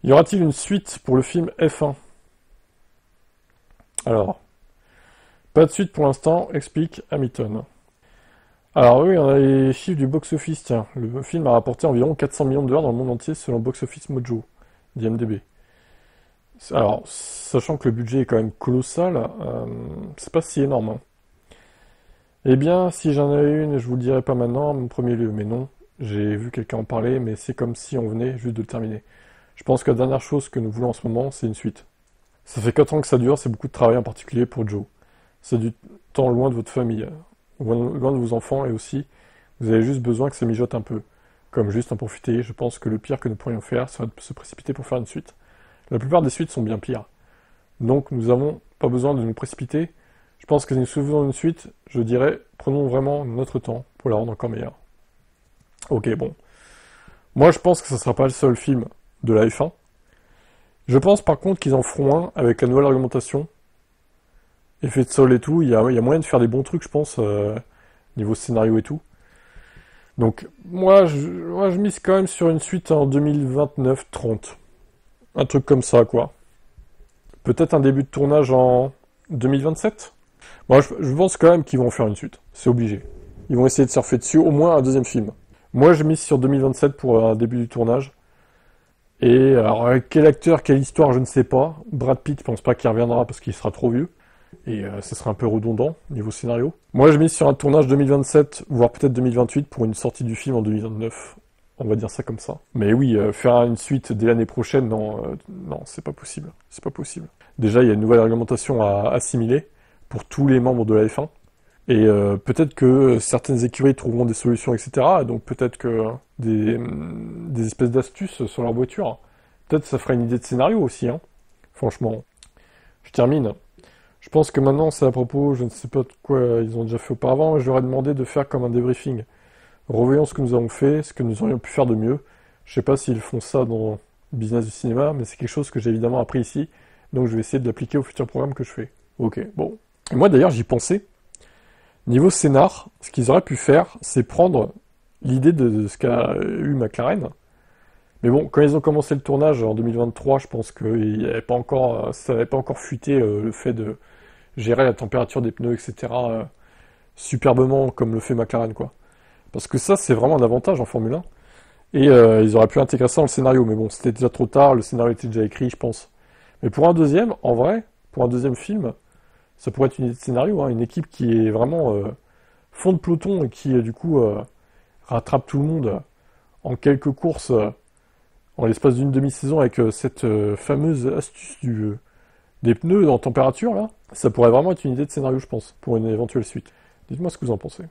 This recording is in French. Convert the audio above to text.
Y aura-t-il une suite pour le film F1? Alors, pas de suite pour l'instant, explique Hamilton. Alors oui, on a les chiffres du box-office, tiens. Le film a rapporté environ 400 millions de dollars dans le monde entier selon Box Office Mojo, d'IMDb. Alors, sachant que le budget est quand même colossal, c'est pas si énorme, hein. Eh bien, si j'en avais une, je vous le dirais pas maintenant, mon premier lieu, mais non. J'ai vu quelqu'un en parler, mais c'est comme si on venait juste de le terminer. Je pense que la dernière chose que nous voulons en ce moment, c'est une suite. Ça fait 4 ans que ça dure, c'est beaucoup de travail en particulier pour Joe. C'est du temps loin de votre famille, loin de vos enfants, et aussi, vous avez juste besoin que ça mijote un peu. Comme juste en profiter, je pense que le pire que nous pourrions faire serait de se précipiter pour faire une suite. La plupart des suites sont bien pires. Donc nous n'avons pas besoin de nous précipiter. Je pense que si nous faisons une suite, je dirais, prenons vraiment notre temps pour la rendre encore meilleure. Ok, bon. Moi je pense que ça ne sera pas le seul film de la F1. Je pense par contre qu'ils en feront un avec la nouvelle réglementation. Effet de sol et tout, il y a moyen de faire des bons trucs, je pense, niveau scénario et tout. Donc moi je mise quand même sur une suite en 2029-30. Un truc comme ça, quoi. Peut-être un début de tournage en 2027. Moi, je pense quand même qu'ils vont faire une suite. C'est obligé. Ils vont essayer de surfer dessus, au moins un deuxième film. Moi, je mise sur 2027 pour un début du tournage. Et alors, quel acteur, quelle histoire, je ne sais pas. Brad Pitt, je pense pas qu'il reviendra parce qu'il sera trop vieux. Et ce sera un peu redondant, niveau scénario. Moi, je mise sur un tournage 2027, voire peut-être 2028, pour une sortie du film en 2029. On va dire ça comme ça. Mais oui, faire une suite dès l'année prochaine, non, c'est pas possible. C'est pas possible. Déjà, il y a une nouvelle réglementation à assimiler pour tous les membres de la F1. Et peut-être que certaines écuries trouveront des solutions, etc. Donc peut-être que des espèces d'astuces sur leur voiture. Peut-être ça fera une idée de scénario aussi, hein. Franchement. Je termine. Je pense que maintenant, c'est à propos, je ne sais pas de quoi ils ont déjà fait auparavant, je leur ai demandé de faire comme un débriefing. Revoyons ce que nous avons fait, ce que nous aurions pu faire de mieux. Je sais pas s'ils font ça dans le business du cinéma, mais c'est quelque chose que j'ai évidemment appris ici, donc je vais essayer de l'appliquer au futur programme que je fais. Ok, bon. Et moi d'ailleurs, j'y pensais. Niveau scénar, ce qu'ils auraient pu faire, c'est prendre l'idée de ce qu'a eu McLaren. Mais bon, quand ils ont commencé le tournage en 2023, je pense que ça n'avait pas encore fuité le fait de gérer la température des pneus, etc. Superbement comme le fait McLaren, quoi. Parce que ça, c'est vraiment un avantage en Formule 1. Et ils auraient pu intégrer ça dans le scénario, mais bon, c'était déjà trop tard, le scénario était déjà écrit, je pense. Mais pour un deuxième, en vrai, pour un deuxième film, ça pourrait être une idée de scénario, hein, une équipe qui est vraiment fond de peloton et qui, du coup, rattrape tout le monde en quelques courses en l'espace d'une demi-saison avec cette fameuse astuce des pneus en température, là. Ça pourrait vraiment être une idée de scénario, je pense, pour une éventuelle suite. Dites-moi ce que vous en pensez.